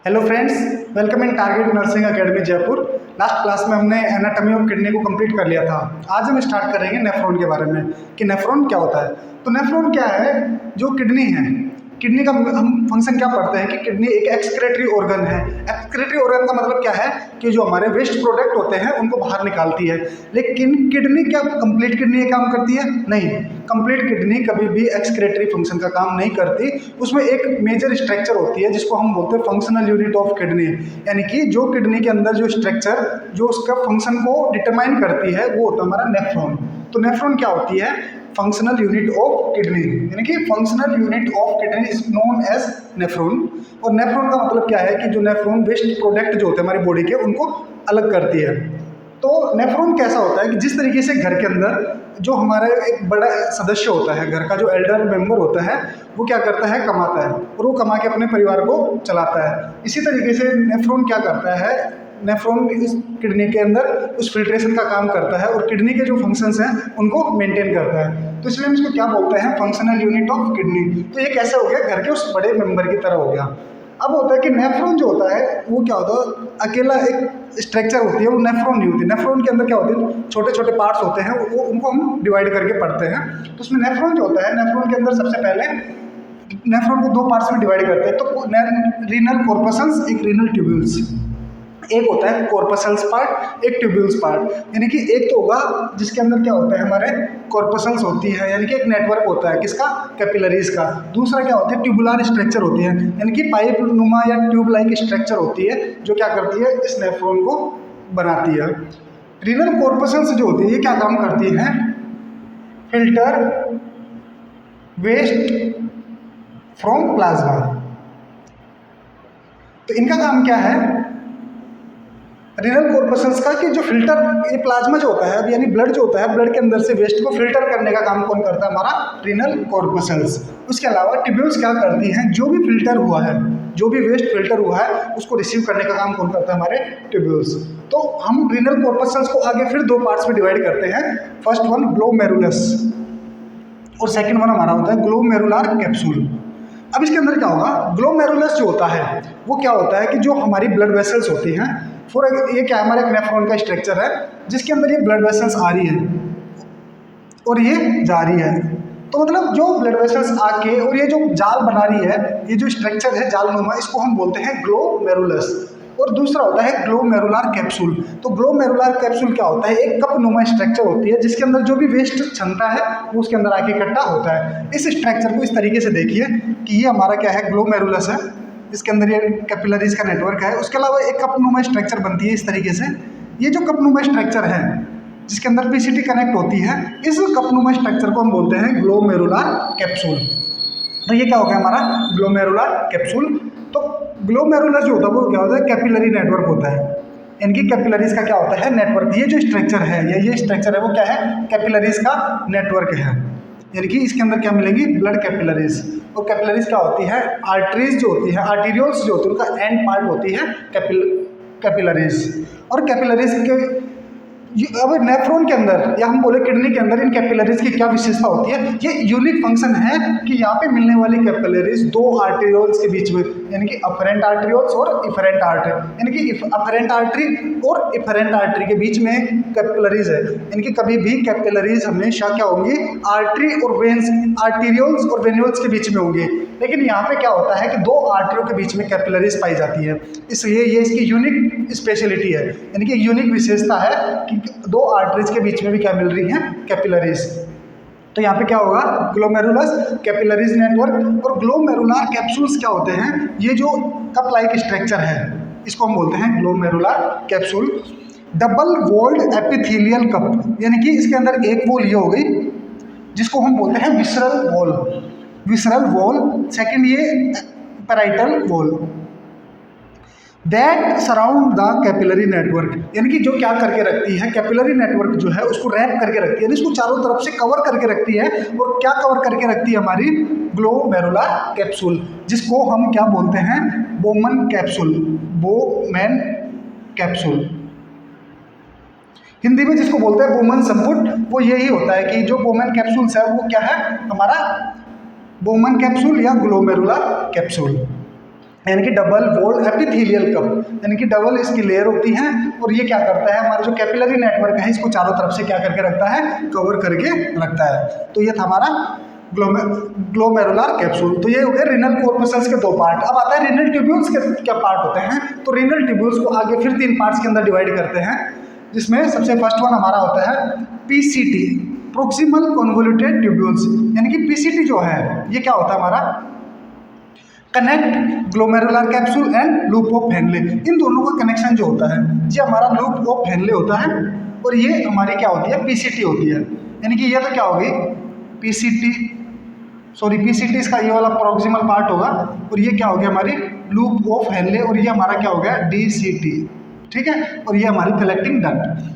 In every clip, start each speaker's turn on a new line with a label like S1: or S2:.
S1: Hello friends, welcome in target nursing academy Jaipur. Last class में हमने anatomy of kidney को complete कर लिया था। आज हम स्टार्ट करेंगे नेफ्रॉन के बारे में कि नेफ्रॉन क्या होता है। तो नेफ्रॉन क्या है? जो किडनी है, किडनी का हम फंक्शन क्या पढ़ते हैं कि किडनी एक एक्सक्रेटरी ऑर्गन है। एक्सक्रेटरी ऑर्गन का मतलब क्या है कि जो हमारे वेस्ट प्रोडक्ट होते हैं उनको बाहर निकालती है। लेकिन किडनी क्या कंप्लीट किडनी ये काम करती है? नहीं, कंप्लीट किडनी कभी भी एक्सक्रेटरी फंक्शन का काम नहीं करती। उसमें एक मेजर स्ट्रक्चर होती है जिसको हम बोलते हैं फंक्शनल यूनिट ऑफ किडनी, यानी कि जो किडनी के अंदर जो स्ट्रक्चर जो उसका फंक्शन को डिटरमाइन करती है वो होता है हमारा नेफ्रॉन। तो नेफ्रॉन क्या होती है? फंक्शनल यूनिट ऑफ किडनी, यानी कि functional unit of kidney is known as nephron. और नेफ्रॉन का मतलब क्या है कि जो नेफ्रॉन वेस्ट प्रोडक्ट जो होते हैं हमारी बॉडी के उनको अलग करती है। तो नेफ्रॉन कैसा होता है कि जिस तरीके से घर के अंदर जो हमारा एक बड़ा सदस्य होता है, घर का जो एल्डर मेंबर होता है, वो क्या करता है? कमाता है, और वो कमा के अपने परिवार को चलाता है। इसी तरीके से नेफ्रॉन क्या करता है? नेफ्रॉन इस किडनी के अंदर उस फिल्ट्रेशन का काम करता है और किडनी के जो फंक्शंस हैं उनको मेंटेन करता है। तो इसलिए हम इसको क्या बोलते हैं? Functional unit of kidney. तो ये कैसे हो गया? घर के उस बड़े मेंबर की तरह हो गया। अब होता है कि नेफ्रॉन जो होता है वो क्या होता है? अकेला एक स्ट्रक्चर होती है, वो नेफ्रॉन नहीं होती। नेफ्रॉन के अंदर क्या होते हैं? छोटे छोटे पार्ट्स होते हैं, वो उनको हम डिवाइड करके पढ़ते हैं। तो उसमें नेफ्रॉन जो होता है, नेफ्रॉन के अंदर सबसे पहले नेफ्रॉन को दो पार्ट्स में डिवाइड करते हैं। तो रीनल कॉर्पसल्स, एक रीनल ट्यूब्यूल्स। एक होता है कॉर्पसल्स पार्ट, एक ट्यूब्यूल्स पार्ट। यानी कि एक तो होगा जिसके अंदर क्या होता है, हमारे कॉर्पसल्स होती है, यानी कि एक नेटवर्क होता है किसका? कैपिलरीज का। दूसरा क्या होता है? ट्यूबुलर स्ट्रक्चर होती है, यानी कि पाइप नुमा या ट्यूब लाइक स्ट्रक्चर होती है जो क्या करती है? इस नेफ्रॉन को बनाती है। रीनल कॉर्पसल्स जो होती है ये क्या काम करती है? Filter waste from plasma. तो इनका काम क्या है रीनल कॉर्पसल्स का? कि जो फिल्टर, ये प्लाज्मा जो होता है, अब यानी ब्लड जो होता है, ब्लड के अंदर से वेस्ट को फिल्टर करने का काम कौन करता है? हमारा रीनल कॉर्पसल्स। उसके अलावा ट्यूब्यूल्स क्या करती हैं? जो भी फिल्टर हुआ है, जो भी वेस्ट फिल्टर हुआ है उसको रिसीव करने का काम कौन करता है? हमारे ट्यूब्यूल्स। तो हम रीनल कॉर्पसल्स को आगे फिर दो पार्ट्स में डिवाइड करते हैं। फर्स्ट वन ग्लोमेरुलस और सेकेंड वन हमारा होता है ग्लोमेरुलर कैप्सूल। अब इसके अंदर क्या होगा? ग्लोमेरुलस जो होता है वो क्या होता है कि जो हमारी ब्लड वेसल्स होती हैं, फॉर ये क्या है? हमारा एक नेफ्रॉन का स्ट्रक्चर है जिसके अंदर ये ब्लड वेसल्स आ रही है और ये जा रही है। तो मतलब जो ब्लड वेसल्स आके और ये जो जाल बना रही है, ये जो स्ट्रक्चर है जालनुमा, इसको हम बोलते हैं ग्लोमेरुलस। और दूसरा होता है ग्लोमेरुलर कैप्सूल। तो ग्लोमेरुलर कैप्सूल क्या होता है? एक कप नुमा स्ट्रक्चर होती है जिसके अंदर जो भी वेस्ट क्षमता है वो उसके अंदर आके इकट्ठा होता है। इस स्ट्रक्चर को इस तरीके से देखिए कि ये हमारा क्या है? ग्लोमेरुलस है, इसके अंदर ये कैपिलरीज का नेटवर्क है। उसके अलावा एक कप नुमा स्ट्रक्चर बनती है इस तरीके से। ये जो कप नुमा स्ट्रक्चर है जिसके अंदर पीसीटी कनेक्ट होती है, इस कप नुमा स्ट्रक्चर को हम बोलते हैं ग्लोमेरुलर कैप्सूल। तो ये क्या हो गया हमारा? Glomerular capsule. तो ग्लोमेरुलर जो होता है वो क्या होता है? कैपिलरी नेटवर्क होता है। इनकी कैपिलरीज का क्या होता है? नेटवर्क। ये जो स्ट्रक्चर है, ये स्ट्रक्चर है वो क्या है? कैपिलरीज का नेटवर्क है। यानी कि इसके अंदर क्या मिलेंगी? Blood capillaries. और कैपिलरीज क्या होती है? आर्टरीज जो होती है, आर्टीरियोल्स जो होती है, उनका एंड पार्ट होती है कैपिलरीज। और कैपिलरीज के अब नेफ्रॉन के अंदर या हम बोले किडनी के अंदर इन कैपिलरीज की क्या विशेषता होती है? ये यूनिक फंक्शन है कि यहाँ पे मिलने वाली कैपिलरीज दो आर्टेरियोल्स के बीच में, यानी कि अफरेंट आर्टेरियोल्स और इफरेंट आर्टरी, यानी कि अफरेंट आर्टरी और इफरेंट आर्टरी के बीच में कैपिलरीज है। यानी कि कभी भी कैपिलरीज हमेशा क्या होंगी? आर्टरी और वेन्स, आर्टेरियोल्स और वेन्यूल्स के बीच में होंगी। लेकिन यहाँ पे क्या होता है कि दो आर्टरियों के बीच में कैपिलरीज पाई जाती है, इसलिए ये इसकी यूनिक स्पेशलिटी है, यानी कि यूनिक विशेषता है कि दो आर्टरीज के बीच में भी क्या मिल रही हैं? कैपिलरीज। तो यहाँ पे क्या होगा? Glomerulus capillaries network. और ग्लोमेरुलर कैप्सूल्स क्या होते हैं? ये जो कप लाइक स्ट्रक्चर है इसको हम बोलते हैं glomerular capsule. Double walled epithelial cup, यानी कि इसके अंदर एक वॉल ये हो गई जिसको हम बोलते हैं visceral wall, visceral wall. Second ये parietal wall that surround the capillary network, यानी कि जो क्या करके रखती है? कैपिलरी नेटवर्क जो है उसको रैप करके रखती है, यानी इसको चारों तरफ से कवर करके रखती है। और क्या कवर करके रखती है? हमारी ग्लोमेरुलर कैप्सूल, जिसको हम क्या बोलते हैं? Bowman capsule, Bowman capsule. Hindi में जिसको बोलते हैं बोमन संपुट, वो यही होता है कि जो बोमन कैप्सूल्स है वो क्या है? हमारा बोमन कैप्सूल या ग्लोमेरुलर कैप्सूल। यानी कि डबल वॉल्ड एपिथेलियल कप, यानी कि डबल इसकी लेयर होती है और ये क्या करता है, हमारा जो कैपिलरी नेटवर्क है इसको चारों तरफ से क्या करके रखता है, कवर करके रखता है। तो ये था हमारा ग्लोमेरुलर कैप्सूल। तो ये हो गए रीनल कॉर्पस्कल्स के दो पार्ट। अब आता है रीनल ट्यूब्यूल्स के क्या पार्ट होते हैं। तो रीनल ट्यूब्यूल्स को आगे फिर 3 पार्ट्स के अंदर डिवाइड करते हैं, जिसमें सबसे फर्स्ट वन हमारा होता है पीसीटी, प्रोक्सिमल कन्वोल्यूटेड ट्यूब्यूल्स। यानी कि पीसीटी जो है ये क्या होता है हमारा, connect glomerular capsule and loop of Henle. इन दोनों का कनेक्शन जो होता है ये हमारा लूप ऑफ हेनले होता है और ये हमारी क्या होती है, पीसीटी होती है। यानी कि ये तो क्या होगी पीसीटी, पीसीटी इसका ये वाला प्रोक्सिमल पार्ट होगा और ये क्या हो गया हमारी लूप ऑफ हेनले और ये हमारा क्या हो गया डीसीटी, ठीक है। और ये हमारी कलेक्टिंग डक्ट।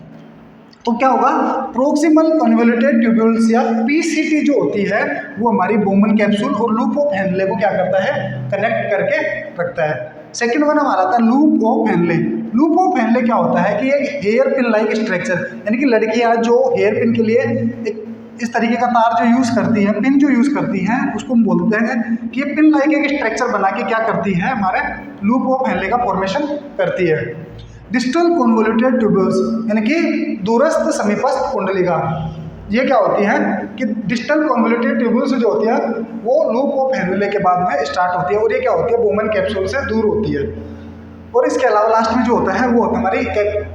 S1: तो क्या होगा, प्रोक्सिमल कन्वोल्यूटेड ट्यूब्यूल्स या पीसीटी जो होती है वो हमारी बोमन कैप्सूल और लूप ऑफ हेनले को क्या करता है, कनेक्ट करके रखता है। सेकंड वन हमारा था loop of Henley. Loop of Henley क्या होता है कि एक हेयर पिन लाइक स्ट्रक्चर, यानी कि लड़कियां जो हेयर पिन के लिए एक इस तरीके का तार जो यूज़ करती हैं, पिन जो यूज़ करती हैं, उसको हम बोलते हैं कि ये पिन लाइक एक स्ट्रक्चर बना के क्या करती है, हमारे लूप ऑफ हेनले का फॉर्मेशन करती है। डिस्टल कन्वोल्यूटेड ट्यूब्यूल्स, यानी कि दूरस्थ समीपस्थ कुंडलिका, ये क्या होती है कि डिस्टल कन्वोल्यूटेड ट्यूब्यूल्स जो होती है वो लूप ऑफ हेनले के बाद में स्टार्ट होती है और ये क्या होती है, बोमन कैप्सूल से दूर होती है। और इसके अलावा लास्ट में जो होता है वो होता है हमारी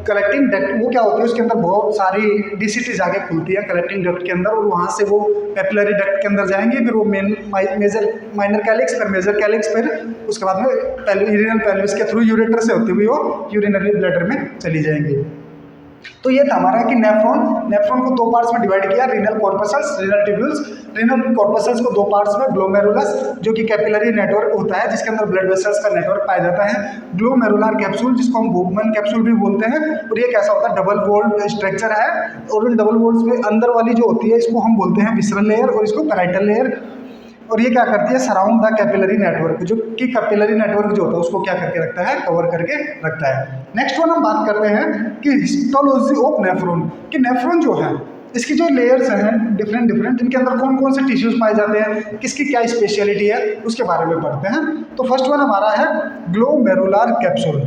S1: कलेक्टिंग डक्ट। वो क्या होती है, उसके अंदर बहुत सारी डीसीटी जाके खुलती है कलेक्टिंग डक्ट के अंदर और वहाँ से वो कैपिलरी डक्ट के अंदर जाएंगे, फिर वो मेजर माइनर कैलिक्स, फिर मेजर कैलिक्स, फिर उसके बाद में यूरिनल पेल्विस के थ्रू यूरेटर से होती हुई वो यूरिनरी ब्लैडर में चली जाएंगी। तो ये था हमारा कि नेफ्रॉन को 2 पार्ट्स में डिवाइड किया, रीनल कॉर्पस्कल्स, रीनल ट्यूब्यूल्स। रीनल कॉर्पस्कल्स को 2 पार्ट्स में, ग्लोमेरुलस जो कि कैपिलरी नेटवर्क होता है जिसके अंदर ब्लड वेसल्स का नेटवर्क पाया जाता है, ग्लोमेरुलर कैप्सूल जिसको हम बोमन कैप्सूल भी बोलते हैं। और ये कैसा होता है, डबल वॉल्ड स्ट्रक्चर है और उन डबल वॉल्ड्स में अंदर वाली जो होती है इसको हम बोलते हैं विसरल लेयर और इसको पैराइटल लेयर। और ये क्या करती है, सराउंड द कैपिलरी नेटवर्क, जो कि कैपिलरी नेटवर्क जो होता है उसको क्या करके रखता है, कवर करके रखता है। नेक्स्ट वन हम बात करते हैं कि हिस्टोलॉजी ऑफ नेफ्रॉन, कि नेफ्रॉन जो है इसकी जो लेयर्स हैं डिफरेंट, इनके अंदर कौन कौन से टिश्यूज पाए जाते हैं, किसकी क्या स्पेशलिटी है, उसके बारे में पढ़ते हैं। तो फर्स्ट वन हमारा है ग्लोमेरुलर कैप्सूल।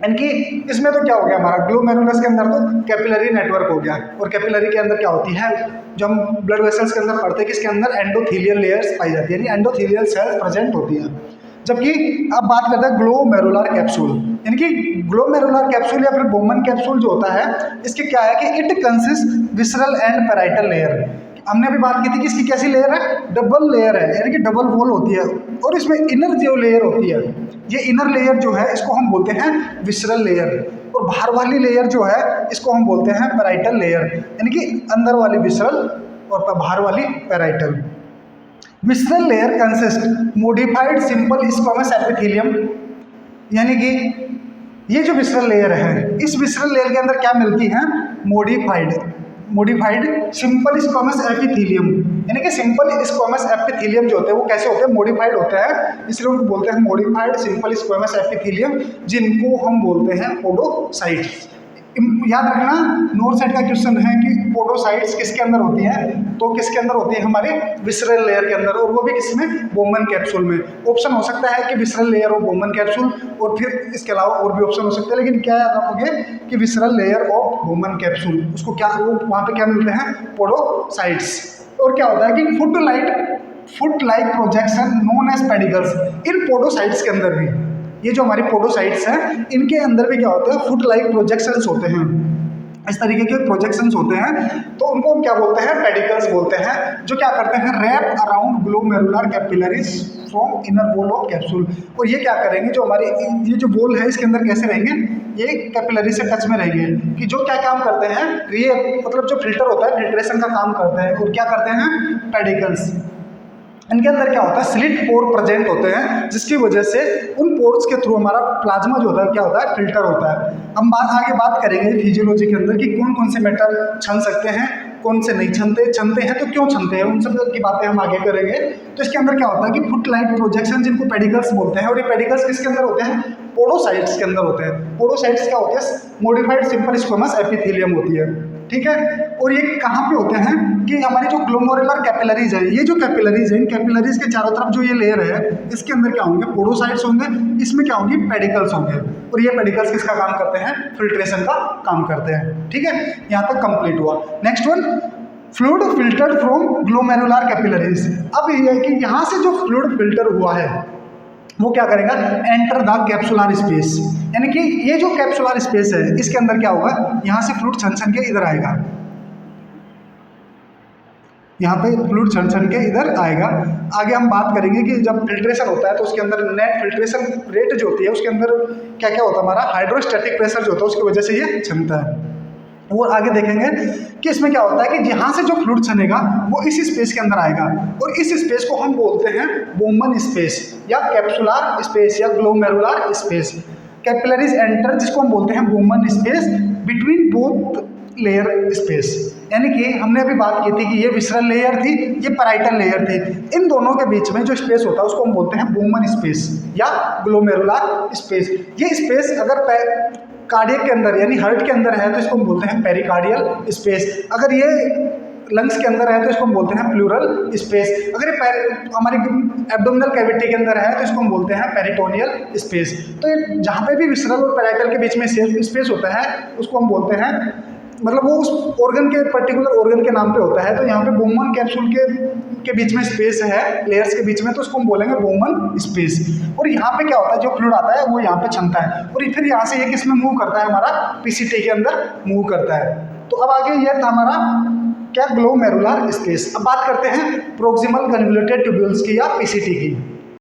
S1: यानी कि इसमें तो क्या हो गया हमारा, ग्लोमेरुलस के अंदर तो कैपिलरी नेटवर्क हो गया और कैपिलरी के अंदर क्या होती है, जो हम ब्लड वेसल्स के अंदर पढ़ते हैं कि इसके अंदर एंडोथेलियल लेयर्स पाई जाती है, यानी एंडोथेलियल सेल्स प्रेजेंट होती हैं। जबकि अब बात करते हैं ग्लोमेरुलर कैप्सूल, यानी कि ग्लोमेरुलर कैप्सूल या फिर बोमन कैप्सूल जो होता है इसके क्या है कि it consist visceral and parietal layer. हमने अभी बात की थी कि इसकी कैसी लेयर है, डबल लेयर है, यानी कि डबल वॉल होती है और इसमें इनर जो लेयर होती है, ये इनर लेयर जो है इसको हम बोलते हैं विसरल लेयर और बाहर वाली लेयर जो है इसको हम बोलते हैं पैराइटल लेयर, यानी कि अंदर वाली विसरल और बाहर वाली parietal. Visceral layer consist modified simple squamous epithelium, यानी कि ये जो विसरल लेयर है इस विसरल लेयर के अंदर क्या मिलती है, मॉडिफाइड सिंपल स्क्वामस एपिथेलियम, यानी कि सिंपल स्क्वामस एपिथेलियम जो होते हैं वो कैसे होते हैं, मॉडिफाइड होते हैं, इसलिए उनको बोलते हैं मॉडिफाइड सिंपल स्क्वामस एपिथेलियम, जिनको हम बोलते हैं पोडोसाइट्स। याद रखना नॉर्थ साइड का क्वेश्चन है कि पोडोसाइट्स किसके अंदर होती हैं, तो किसके अंदर होती है, हमारे विसरल लेयर के अंदर, और वो भी किसमें, बोमन कैप्सूल में। ऑप्शन हो सकता है कि विसरल लेयर और बोमन कैप्सूल, और फिर इसके अलावा और भी ऑप्शन हो सकते हैं, लेकिन क्या याद रखोगे कि visceral layer of Bowman capsule, उसको क्या वो वहाँ पे क्या मिलते हैं, पोडोसाइट्स। और क्या होता है कि foot like projection known as pedicels, इन पोडोसाइट्स के अंदर भी, ये जो हमारी पोडोसाइट्स हैं इनके अंदर भी क्या होता है, फुट लाइक प्रोजेक्शंस होते हैं, इस तरीके के प्रोजेक्शंस होते हैं, तो उनको हम क्या बोलते हैं, पेडिकल्स बोलते हैं, जो क्या करते हैं, wrap around glomerular capillaries from inner wall of capsule. और ये क्या करेंगे, जो हमारी ये जो वॉल है इसके अंदर कैसे रहेंगे, ये कैपिलरी से टच में रहेंगे, कि जो क्या काम करते हैं, ये मतलब जो फिल्टर होता है फिल्ट्रेशन का काम करते हैं, और क्या करते हैं, पेडिकल्स। इनके अंदर क्या होता है, स्लिट पोर प्रेजेंट होते हैं, जिसकी वजह से उन पोर्स के थ्रू हमारा प्लाज्मा जो होता है क्या होता है, फिल्टर होता है। हम आगे बात करेंगे फिजियोलॉजी के अंदर कि कौन कौन से मेटल छन सकते हैं, कौन से नहीं छनते हैं तो क्यों छनते हैं, उन सब की बातें हम आगे करेंगे। तो इसके अंदर क्या होता है कि फुट लाइक प्रोजेक्शन, जिनको पेडिकल्स बोलते हैं, और ये पेडिकल्स किसके अंदर होते हैं, पोडोसाइट्स के अंदर होते हैं। पोडोसाइट्स क्या होते हैं, मॉडिफाइड सिंपल स्क्वामस एपिथेलियम होती है। ठीक है। और ये कहाँ पे होते हैं कि हमारी जो ग्लोमेरुलर कैपिलरीज है, ये जो कैपिलरीज है, इन कैपिलरीज के चारों तरफ जो ये लेयर है, इसके अंदर क्या होंगे, पोडोसाइट्स होंगे, इसमें क्या होंगी, पेडिकल्स होंगे। और ये पेडिकल्स किसका काम करते हैं, फिल्ट्रेशन का काम करते हैं। ठीक है, यहाँ तक कंप्लीट हुआ। Next one, fluid filtered from glomerular capillaries. अब ये है कि यहाँ से जो फ्लूइड फिल्टर हुआ है वो क्या करेगा, एंटर द कैप्सुलर स्पेस, यानी कि ये जो कैप्सुलर स्पेस है इसके अंदर क्या होगा, यहाँ से फ्लूइड छन के इधर आएगा, यहाँ पे फ्लूइड छन के इधर आएगा। आगे हम बात करेंगे कि जब फिल्ट्रेशन होता है तो उसके अंदर नेट फिल्ट्रेशन रेट जो होती है उसके अंदर क्या क्या होता है, हमारा हाइड्रोस्टैटिक प्रेशर जो होता है उसकी वजह से ये छनता है। वो आगे देखेंगे कि इसमें क्या होता है कि यहाँ से जो फ्लूइड छनेगा वो इस स्पेस के अंदर आएगा, और इस स्पेस को हम बोलते हैं बोमन स्पेस या कैप्सुलर स्पेस या ग्लोमेरुलर स्पेस। कैपिलरीज एंटर, जिसको हम बोलते हैं Bowman space, between both layer space, यानी कि हमने अभी बात की थी कि ये विसरल लेयर थी, ये पैराइटल लेयर थी, इन दोनों के बीच में जो स्पेस होता है उसको हम बोलते हैं बोमन स्पेस या ग्लोमेरुलर स्पेस। ये स्पेस अगर कार्डियक के अंदर यानी हार्ट के अंदर है तो इसको हम बोलते हैं पेरिकार्डियल स्पेस, अगर ये लंग्स के अंदर है तो इसको हम बोलते हैं प्लूरल स्पेस, अगर ये हमारी एब्डोमिनल कैविटी के अंदर है तो इसको हम बोलते हैं पेरिटोनियल स्पेस। तो ये जहाँ पे भी विसरल और पैराइटल के बीच में स्पेस होता है उसको हम बोलते हैं, मतलब वो उस ऑर्गन के पर्टिकुलर ऑर्गन के नाम पे होता है। तो यहाँ पे बोमन कैप्सूल के बीच में स्पेस है, लेयर्स के बीच में, तो उसको हम बोलेंगे बोमन स्पेस। और यहाँ पे क्या होता है, जो फ्लूइड आता है वो यहाँ पे छनता है और फिर यहाँ से ये किस में मूव करता है, हमारा पीसीटी के अंदर मूव करता है। तो अब आगे ये था हमारा क्या, ग्लोमेरुलर स्पेस। अब बात करते हैं प्रोक्सिमल कन्वोल्यूटेड ट्यूब्यूल्स की या पीसीटी की।